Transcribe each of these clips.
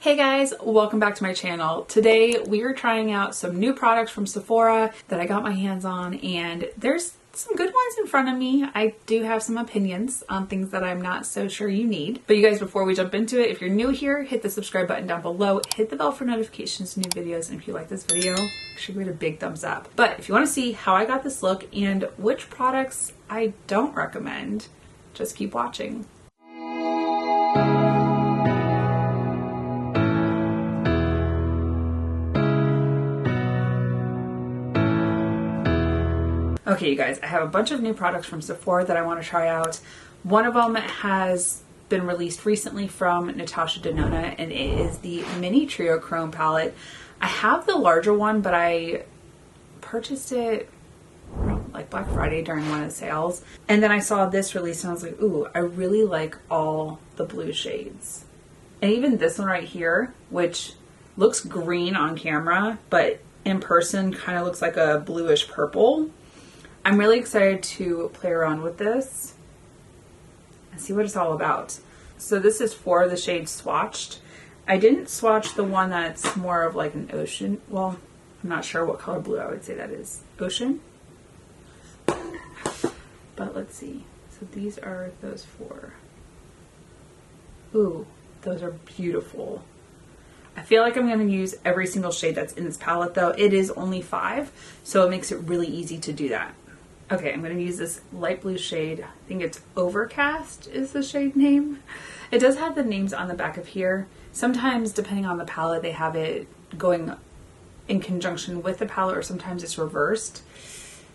Hey guys, welcome back to my channel. Today we are trying out some new products from Sephora that I got my hands on, and there's some good ones in front of me. I do have some opinions on things that I'm not so sure you need. But you guys, before we jump into it, if you're new here, hit the subscribe button down below, hit the bell for notifications to new videos, and if you like this video, make sure you give it a big thumbs up. But if you want to see how I got this look and which products I don't recommend, just keep watching. Okay, you guys, I have a bunch of new products from Sephora that I want to try out. One of them has been released recently from Natasha Denona, and it is the Mini Trio Chrome palette. I have the larger one, but I purchased it around like Black Friday during one of the sales. And then I saw this release and I was like, ooh, I really like all the blue shades. And even this one right here, which looks green on camera, but in person kind of looks like a bluish purple. I'm really excited to play around with this and see what it's all about. So this is for the shades swatched. I didn't swatch the one that's more of like an ocean. Well, I'm not sure what color blue I would say that is. Ocean? But let's see. So these are those four. Ooh, those are beautiful. I feel like I'm going to use every single shade that's in this palette though. It is only 5, so it makes it really easy to do that. Okay, I'm going to use this light blue shade. I think it's Overcast is the shade name. It does have the names on the back of here. Sometimes, depending on the palette, they have it going in conjunction with the palette, or sometimes it's reversed.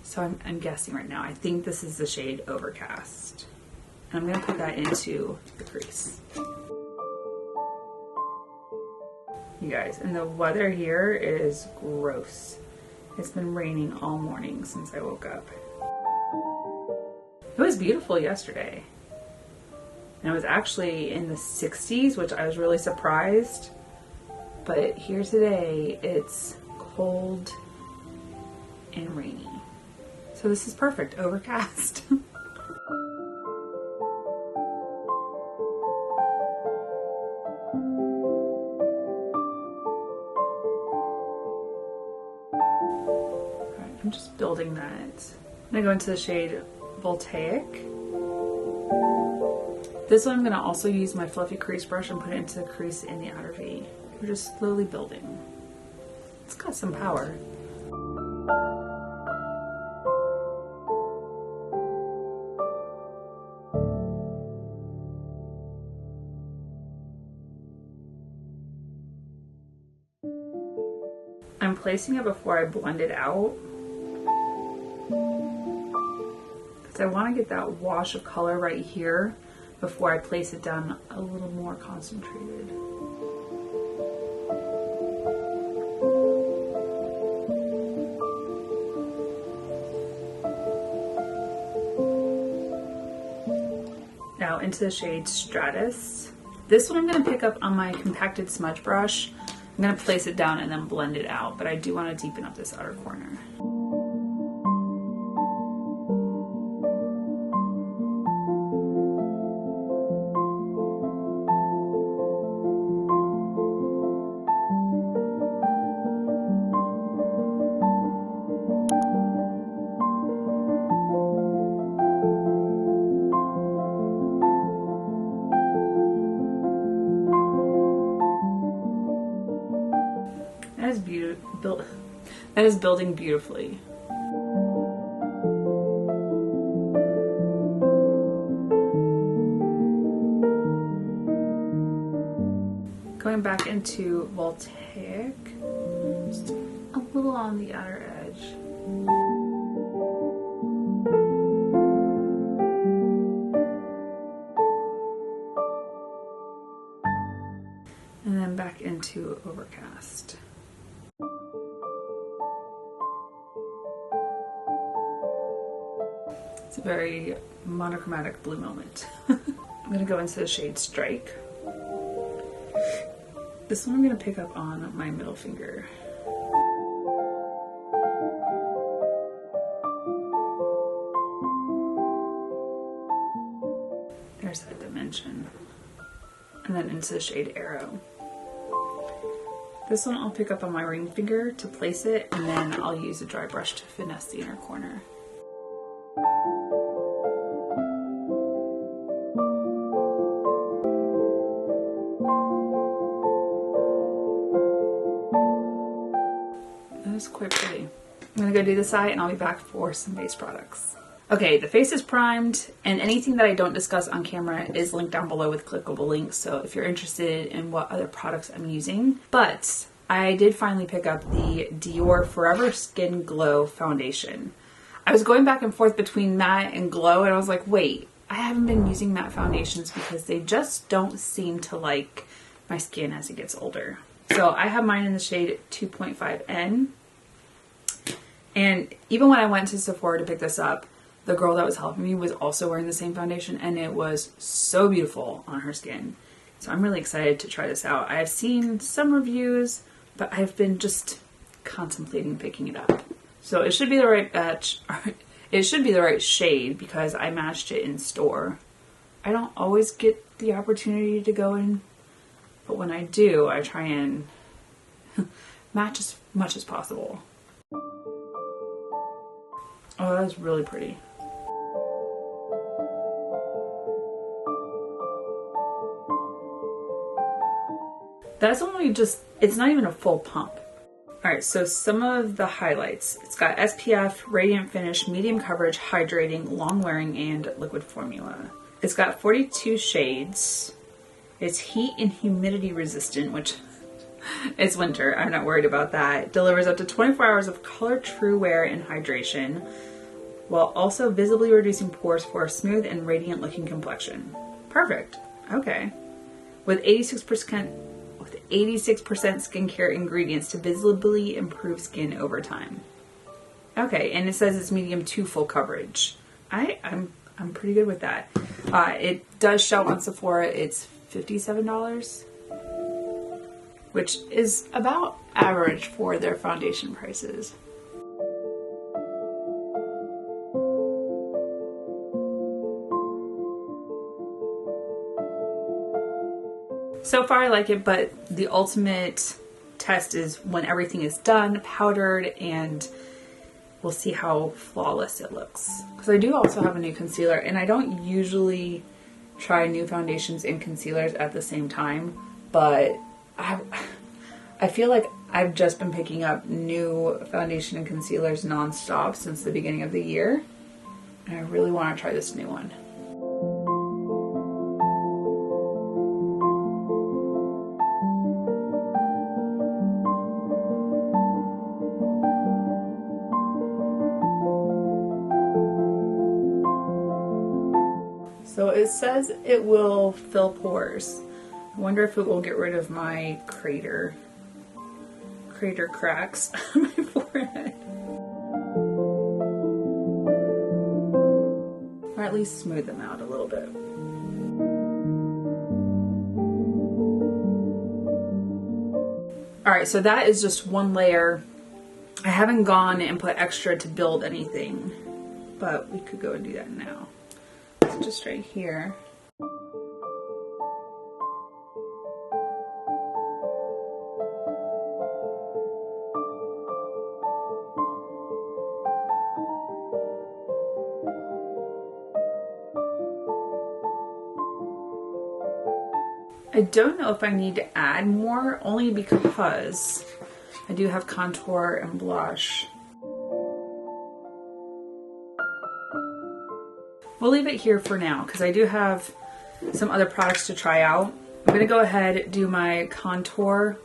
So I'm guessing right now. I think this is the shade Overcast. And I'm going to put that into the crease. You guys, and the weather here is gross. It's been raining all morning since I woke up. It was beautiful yesterday. And it was actually in the 60s, which I was really surprised. But here today, it's cold and rainy. So this is perfect, Overcast. Alright, I'm just building that. I'm gonna go into the shade Voltaic. This one I'm going to also use my fluffy crease brush and put it into the crease in the outer V. We're just slowly building. It's got some power. I'm placing it before I blend it out. I want to get that wash of color right here before I place it down a little more concentrated. Now into the shade Stratus. This one I'm going to pick up on my compacted smudge brush. I'm going to place it down and then blend it out, but I do want to deepen up this outer corner. That is building beautifully. Going back into Voltaic, just a little on the outer edge. And then back into Overcast. It's a very monochromatic blue moment. I'm going to go into the shade Strike. This one I'm going to pick up on my middle finger. There's that dimension. And then into the shade Arrow. This one I'll pick up on my ring finger to place it, and then I'll use a dry brush to finesse the inner corner. That's quite pretty. I'm gonna go do this eye and I'll be back for some base products. Okay, the face is primed, and anything that I don't discuss on camera is linked down below with clickable links, so if you're interested in what other products I'm using. But I did finally pick up the Dior Forever Skin Glow foundation. I was going back and forth between matte and glow, and I was like, wait, I haven't been using matte foundations because they just don't seem to like my skin as it gets older. So I have mine in the shade 2.5N. And even when I went to Sephora to pick this up, the girl that was helping me was also wearing the same foundation, and it was so beautiful on her skin. So I'm really excited to try this out. I've seen some reviews, but I've been just contemplating picking it up. So it should be the right batch. It should be the right shade because I matched it in store. I don't always get the opportunity to go in, but when I do, I try and match as much as possible. Oh, that's really pretty. That's only just, it's not even a full pump. Alright, so some of the highlights. It's got SPF, radiant finish, medium coverage, hydrating, long wearing, and liquid formula. It's got 42 shades. It's heat and humidity resistant, which it's winter. I'm not worried about that. It delivers up to 24 hours of color true wear and hydration, while also visibly reducing pores for a smooth and radiant looking complexion. Perfect. Okay. With 86% skincare ingredients to visibly improve skin over time. Okay, and it says it's medium to full coverage. I'm pretty good with that. It does show on Sephora. It's $57, which is about average for their foundation prices. So far I like it, but the ultimate test is when everything is done, powdered, and we'll see how flawless it looks. Because I do also have a new concealer, and I don't usually try new foundations and concealers at the same time, but I feel like I've just been picking up new foundation and concealers non-stop since the beginning of the year, and I really want to try this new one. So it says it will fill pores. I wonder if it will get rid of my crater cracks on my forehead. Or at least smooth them out a little bit. Alright, so that is just one layer. I haven't gone and put extra to build anything, but we could go and do that now. So just right here. I don't know if I need to add more, only because I do have contour and blush. We'll leave it here for now because I do have some other products to try out. I'm going to go ahead and do my contour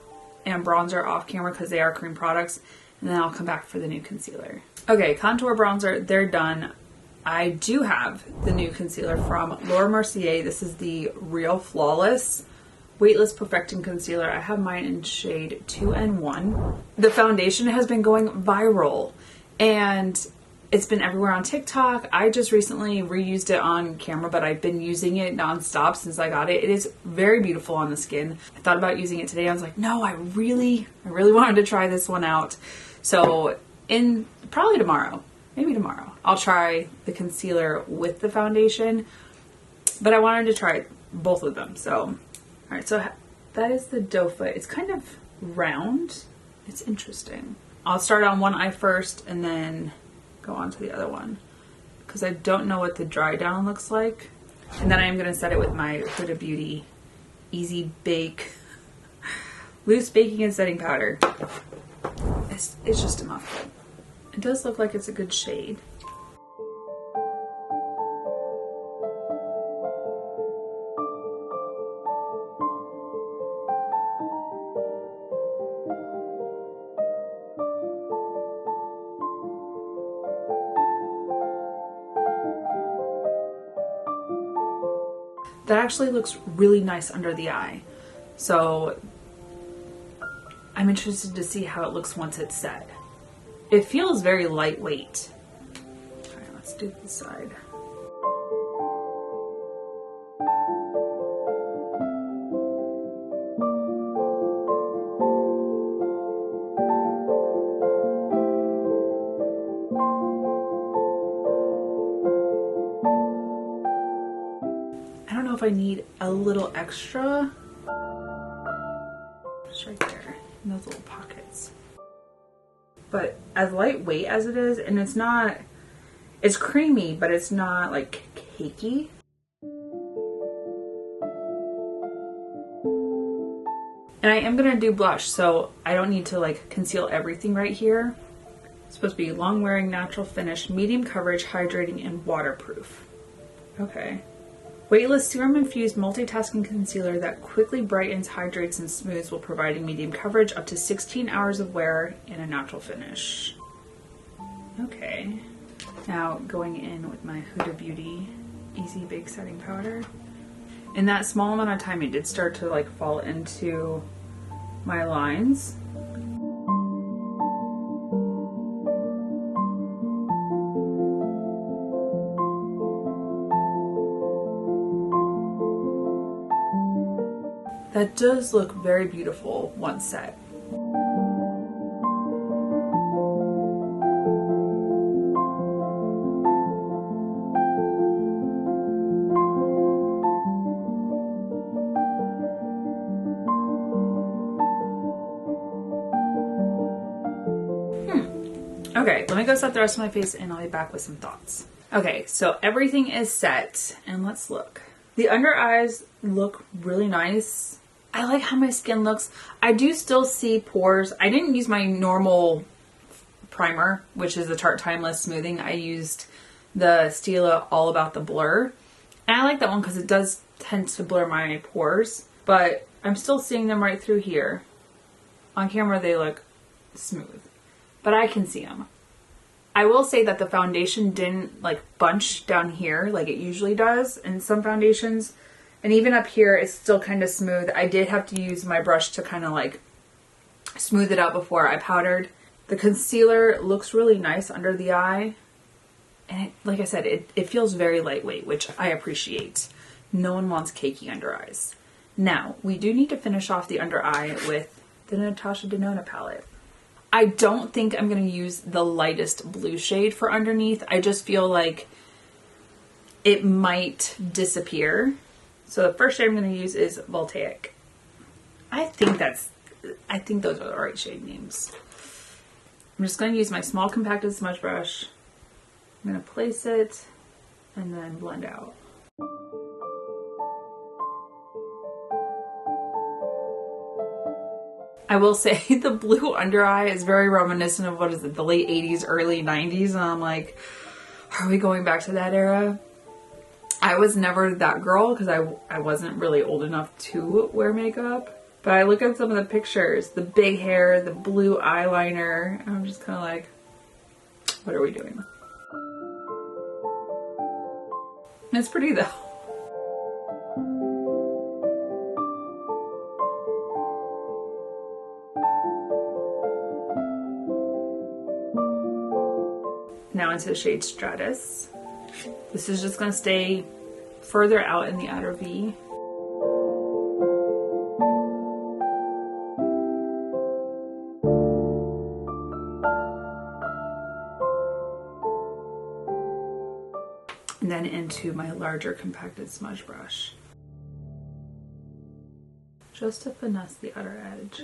and bronzer off camera because they are cream products, and then I'll come back for the new concealer. Okay, contour, bronzer, they're done. I do have the new concealer from Mercier. This is the Real Flawless Weightless Perfecting Concealer. I have mine in shade 2N1. The foundation has been going viral, and it's been everywhere on TikTok. I just recently reused it on camera, but I've been using it nonstop since I got it. It is very beautiful on the skin. I thought about using it today. I was like, no, I really wanted to try this one out. So probably tomorrow, maybe tomorrow, I'll try the concealer with the foundation, but I wanted to try both of them. So, all right, so that is the doe foot. It's kind of round. It's interesting. I'll start on one eye first and then go on to the other one because I don't know what the dry down looks like. And then I'm going to set it with my Huda Beauty Easy Bake Loose Baking and Setting Powder. It's just enough. It does look like it's a good shade. That actually looks really nice under the eye. So I'm interested to see how it looks once it's set. It feels very lightweight. All right, let's do this side. I don't know if I need a little extra. It's right there in those little pockets. But as lightweight as it is, and it's creamy, but it's not like cakey. And I am gonna do blush, so I don't need to like conceal everything right here. It's supposed to be long wearing, natural finish, medium coverage, hydrating, and waterproof. Okay. Weightless serum infused multitasking concealer that quickly brightens, hydrates, and smooths while providing medium coverage, up to 16 hours of wear, and a natural finish. Okay. Now going in with my Huda Beauty Easy Bake Setting Powder. In that small amount of time, it did start to like fall into my lines. That does look very beautiful once set. Okay, let me go set the rest of my face and I'll be back with some thoughts. Okay, so everything is set and let's look. The under eyes look really nice. I like how my skin looks. I do still see pores. I didn't use my normal primer, which is the Tarte Timeless Smoothing. I used the Stila All About the Blur. And I like that one because it does tend to blur my pores. But I'm still seeing them right through here. On camera they look smooth. But I can see them. I will say that the foundation didn't like bunch down here like it usually does in some foundations. And even up here, it's still kind of smooth. I did have to use my brush to kind of like smooth it out before I powdered. The concealer looks really nice under the eye. And it, like I said, it feels very lightweight, which I appreciate. No one wants cakey under eyes. Now, we do need to finish off the under eye with the Natasha Denona palette. I don't think I'm going to use the lightest blue shade for underneath. I just feel like it might disappear. So the first shade I'm going to use is Voltaic. I think those are the right shade names. I'm just going to use my small compacted smudge brush. I'm going to place it and then blend out. I will say the blue under eye is very reminiscent of, what is it, the late 80s, early 90s. And I'm like, are we going back to that era? I was never that girl because I wasn't really old enough to wear makeup. But I look at some of the pictures, the big hair, the blue eyeliner, and I'm just kind of like, what are we doing? It's pretty though. Now into the shade Stratus. This is just going to stay further out in the outer V. And then into my larger compacted smudge brush. just to finesse the outer edge.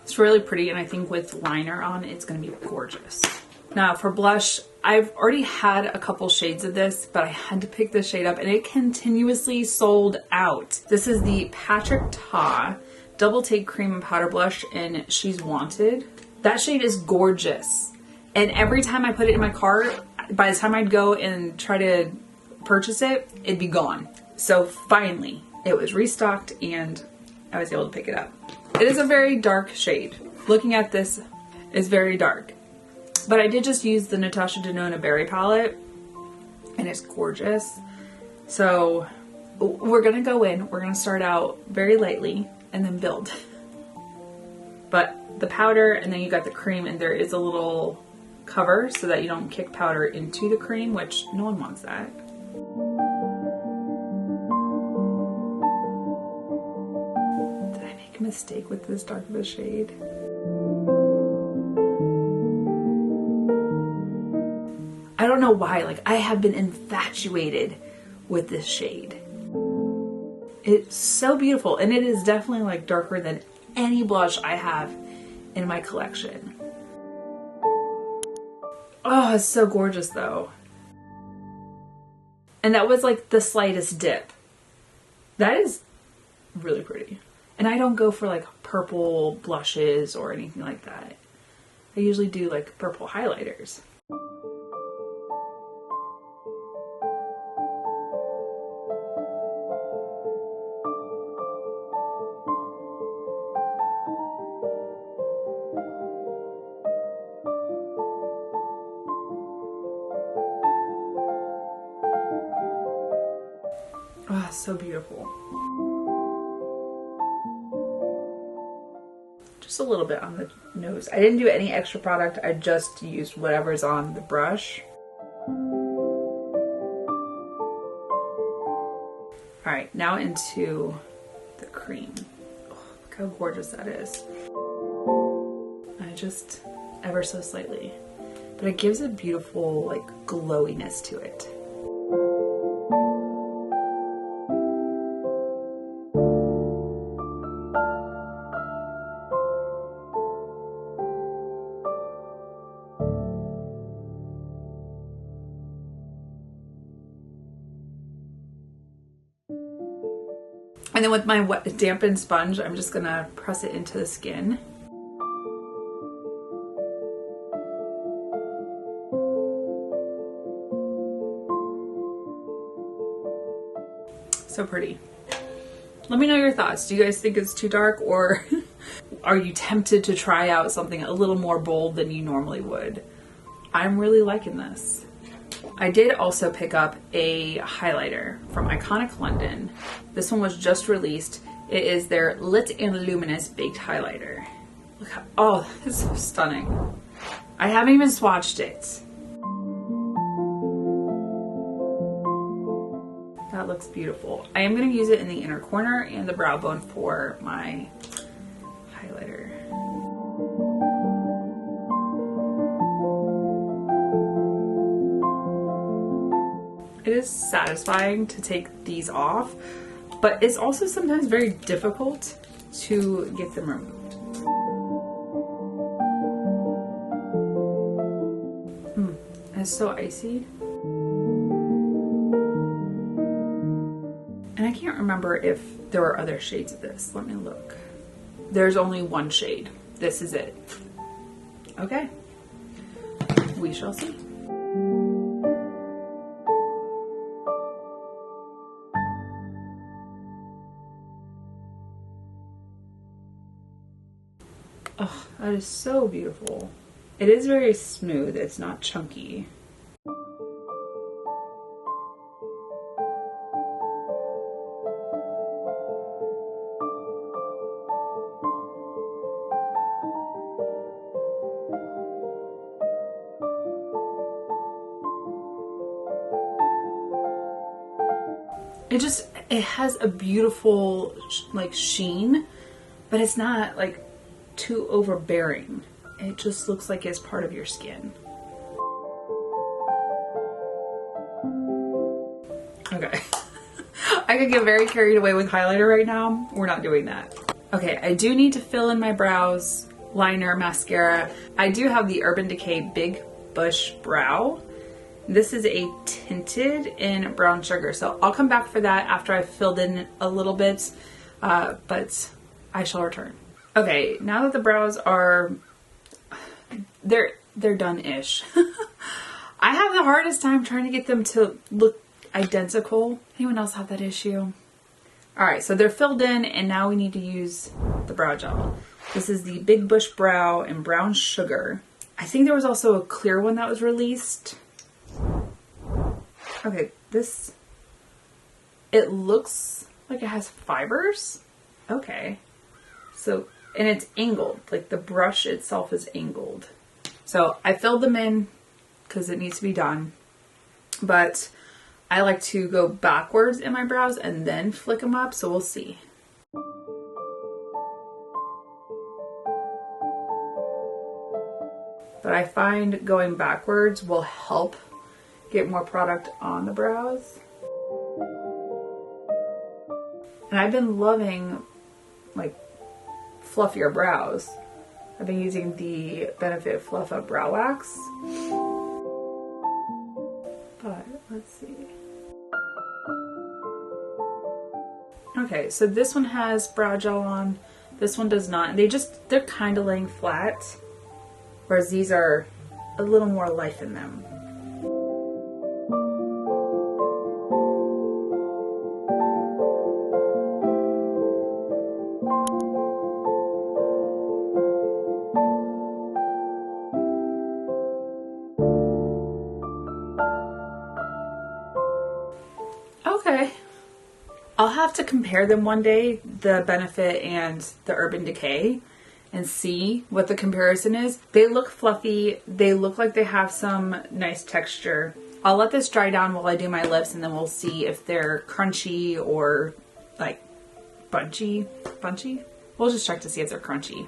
It's really pretty, and I think with liner on, it's going to be gorgeous. Now for blush, I've already had a couple shades of this, but I had to pick this shade up and it continuously sold out. This is the Patrick Ta Double Take Cream and Powder Blush in She's Wanted. That shade is gorgeous. And every time I put it in my cart, by the time I'd go and try to purchase it, it'd be gone. So finally, it was restocked and I was able to pick it up. It is a very dark shade. Looking at this, is very dark. But I did just use the Natasha Denona Berry palette and it's gorgeous. So we're gonna go in, we're gonna start out very lightly and then build. But the powder, and then you got the cream, and there is a little cover so that you don't kick powder into the cream, which no one wants that. Did I make a mistake with this dark of a shade? I don't know why, like I have been infatuated with this shade. It's so beautiful, and it is definitely like darker than any blush I have in my collection. Oh, it's so gorgeous though. And that was like the slightest dip. That is really pretty. And I don't go for like purple blushes or anything like that. I usually do like purple highlighters. Oh, so beautiful. Just a little bit on the nose. I didn't do any extra product. I just used whatever's on the brush. All right, now into the cream. Oh, look how gorgeous that is. I just ever so slightly, but it gives a beautiful like glowiness to it. And then with my wet dampened sponge, I'm just gonna press it into the skin. So pretty. Let me know your thoughts. Do you guys think it's too dark, or are you tempted to try out something a little more bold than you normally would? I'm really liking this. I did also pick up a highlighter from Iconic London. This one was just released. It is their Lit and Luminous Baked Highlighter. Look how, oh, this is so stunning. I haven't even swatched it. That looks beautiful. I am going to use it in the inner corner and the brow bone for my highlighter. It is satisfying to take these off, but it's also sometimes very difficult to get them removed. It's so icy. And I can't remember if there were other shades of this. Let me look. There's only one shade. This is it. Okay. We shall see. Oh, that is so beautiful. It is very smooth. It's not chunky. It has a beautiful like sheen, but it's not like too overbearing. It just looks like it's part of your skin. Okay. I could get very carried away with highlighter right now. We're not doing that. Okay, I do need to fill in my brows, liner, mascara. I do have the Urban Decay Big Bush Brow. This is a tinted in brown sugar, so I'll come back for that after I've filled in a little bit, but I shall return. Okay, now that the brows are, they're done-ish. I have the hardest time trying to get them to look identical. Anyone else have that issue? Alright, so they're filled in and now we need to use the brow gel. This is the Big Bush Brow in brown sugar. I think there was also a clear one that was released. Okay, this, it looks like it has fibers. Okay. So, and it's angled, like the brush itself is angled. So I filled them in because it needs to be done. But I like to go backwards in my brows and then flick them up, so we'll see. But I find going backwards will help get more product on the brows. And I've been loving like fluffier brows. I've been using the Benefit Fluff Up Brow Wax. But let's see. Okay, so this one has brow gel on. This one does not. They're kind of laying flat. Whereas these are a little more life in them. Okay. I'll have to compare them one day, the Benefit and the Urban Decay, and see what the comparison is. They look fluffy. They look like they have some nice texture. I'll let this dry down while I do my lips and then we'll see if they're crunchy or like bunchy. We'll just check to see if they're crunchy.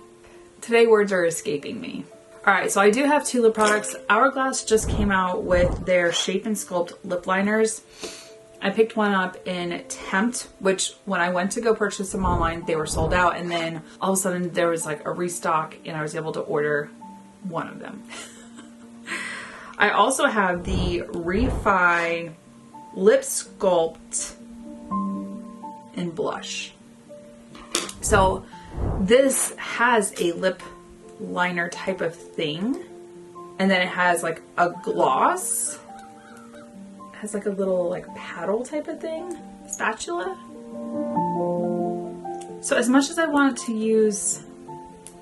Today words are escaping me. Alright, so I do have two lip products. Hourglass just came out with their Shape and Sculpt lip liners. I picked one up in Tempt, which when I went to go purchase them online, they were sold out. And then all of a sudden there was like a restock and I was able to order one of them. I also have the Refy Lip Sculpt in Blush. So this has a lip liner type of thing. And then it has like a gloss. Has like a little like paddle type of thing, spatula. So as much as I wanted to use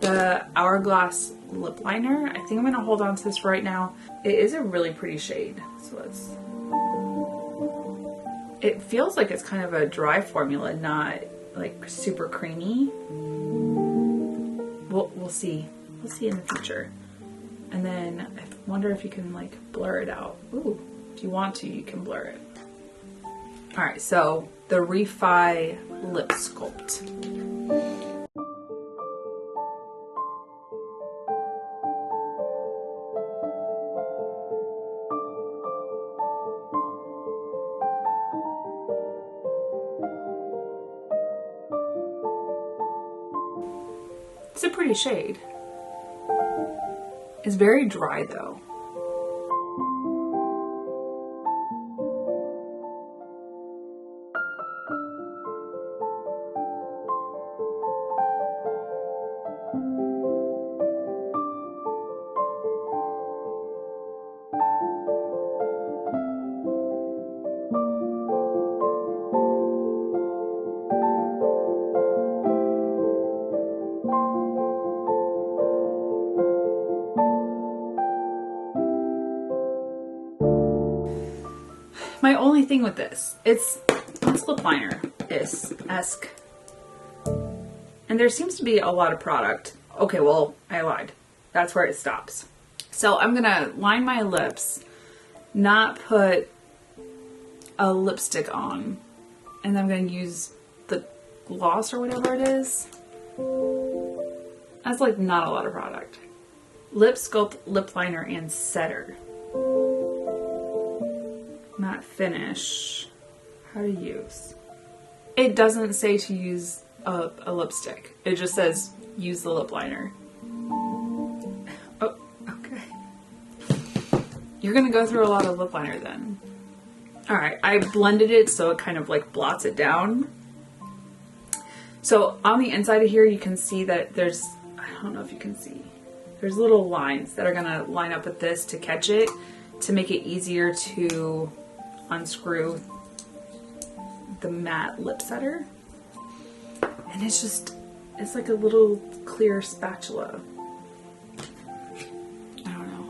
the Hourglass lip liner, I think I'm gonna hold on to this right now. It is a really pretty shade. So it feels like it's kind of a dry formula, not like super creamy. We'll see. We'll see in the future. And then I wonder if you can like blur it out. Ooh. If you want to, you can blur it. Alright, so the Refy Lip Sculpt. It's a pretty shade. It's very dry though. My only thing with this, it's lip liner-esque. And there seems to be a lot of product. Okay, well, I lied. That's where it stops. So I'm gonna line my lips, not put a lipstick on, and I'm gonna use the gloss or whatever it is. That's like not a lot of product. Lip Sculpt Lip Liner and Setter. Matte finish. how to use. It doesn't say to use a lipstick. It just says use the lip liner. Oh, okay. You're gonna go through a lot of lip liner then. Alright, I blended it so it kind of like blots it down. So on the inside of here you can see that there's, I don't know if you can see, there's little lines that are gonna line up with this to catch it, to make it easier to unscrew the matte lip setter. And it's just, it's like a little clear spatula. I don't know.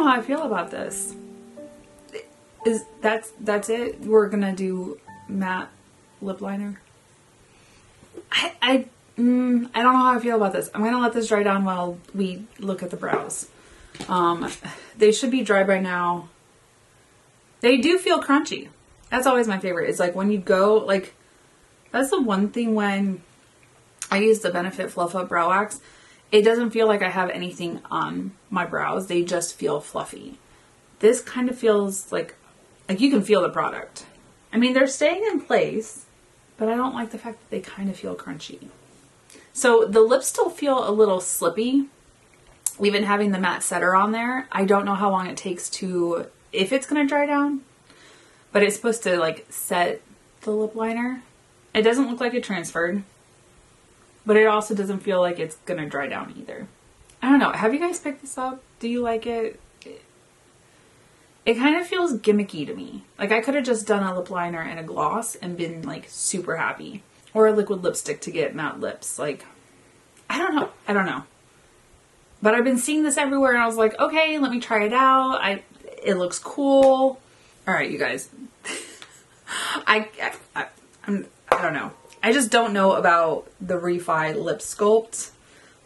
How I feel about this. That's it. We're gonna do matte lip liner. I don't know how I feel about this. I'm gonna let this dry down while we look at the brows. They should be dry by now. They do feel crunchy. That's always my favorite. It's like when you go, like, that's the one thing when I use the Benefit Fluff Up Brow Wax. It doesn't feel like I have anything on my brows. They just feel fluffy. This kind of feels like you can feel the product. I mean, they're staying in place, but I don't like the fact that they kind of feel crunchy. So the lips still feel a little slippy, even having the matte setter on there. I don't know how long it takes to, if it's going to dry down, but it's supposed to like set the lip liner. It doesn't look like it transferred. But it also doesn't feel like it's going to dry down either. I don't know. Have you guys picked this up? Do you like it? It kind of feels gimmicky to me. Like I could have just done a lip liner and a gloss and been like super happy. Or a liquid lipstick to get matte lips. Like, I don't know. I don't know. But I've been seeing this everywhere and I was like, okay, let me try it out. It looks cool. All right, you guys. I don't know. I just don't know about the Refy lip sculpt.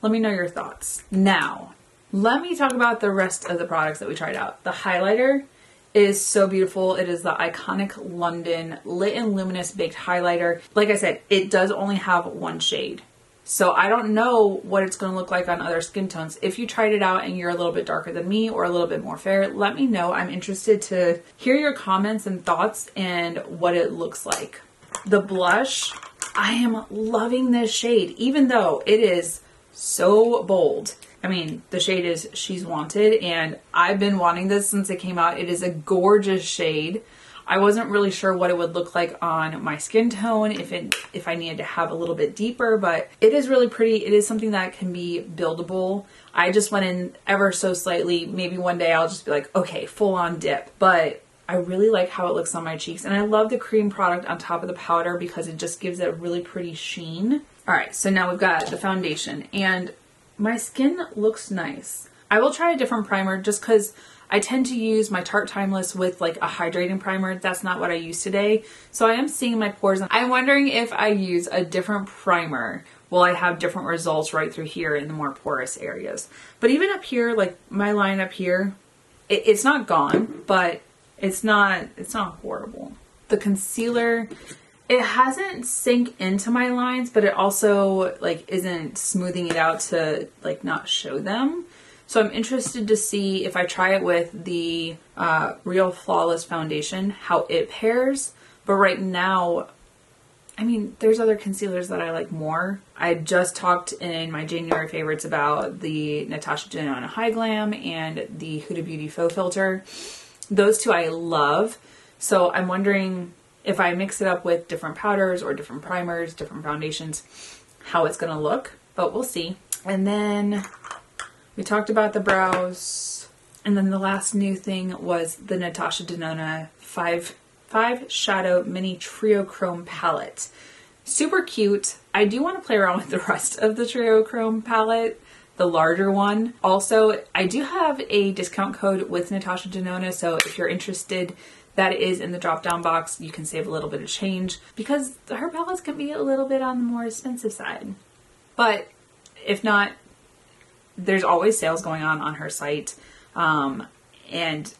Let me know your thoughts. Now, let me talk about the rest of the products that we tried out. The highlighter is so beautiful. It is the iconic London Lit and Luminous Baked Highlighter. Like I said, it does only have one shade. So I don't know what it's going to look like on other skin tones. If you tried it out and you're a little bit darker than me or a little bit more fair, let me know. I'm interested to hear your comments and thoughts and what it looks like. The blush, I am loving this shade, even though it is so bold. I mean, the shade is She's Wanted, and I've been wanting this since it came out. It is a gorgeous shade. I wasn't really sure what it would look like on my skin tone, if I needed to have a little bit deeper, but it is really pretty. It is something that can be buildable. I just went in ever so slightly. Maybe one day I'll just be like, okay, full on dip, but I really like how it looks on my cheeks, and I love the cream product on top of the powder because it just gives it a really pretty sheen. All right, so now we've got the foundation, and my skin looks nice. I will try a different primer just because I tend to use my Tarte Timeless with like a hydrating primer. That's not what I use today. So I am seeing my pores. I'm wondering if I use a different primer, will I have different results right through here in the more porous areas. But even up here, like my line up here, it's not gone, but it's not horrible. The concealer, it hasn't sank into my lines, but it also like isn't smoothing it out to like not show them. So I'm interested to see if I try it with the Real Flawless foundation, how it pairs. But right now, I mean, there's other concealers that I like more. I just talked in my January favorites about the Natasha Denona High Glam and the Huda Beauty Faux Filter. Those two I love. So I'm wondering if I mix it up with different powders or different primers, different foundations, how it's going to look. But we'll see. And then we talked about the brows. And then the last new thing was the Natasha Denona 5 Shadow Mini Trio Chrome Palette. Super cute. I do want to play around with the rest of the Trio Chrome palette, the larger one. Also, I do have a discount code with Natasha Denona, so if you're interested, that is in the drop down box. You can save a little bit of change because her palettes can be a little bit on the more expensive side. But If not, there's always sales going on her site. And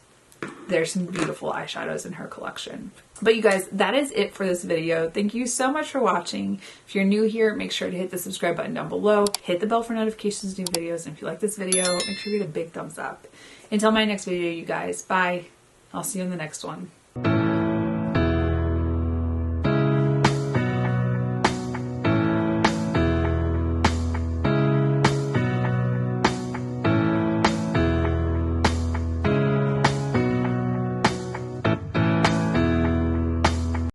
there's some beautiful eyeshadows in her collection. But you guys, that is it for this video. Thank you so much for watching. If you're new here, make sure to hit the subscribe button down below. Hit the bell for notifications of new videos. And if you like this video, make sure you give it a big thumbs up. Until my next video, you guys, bye. I'll see you in the next one.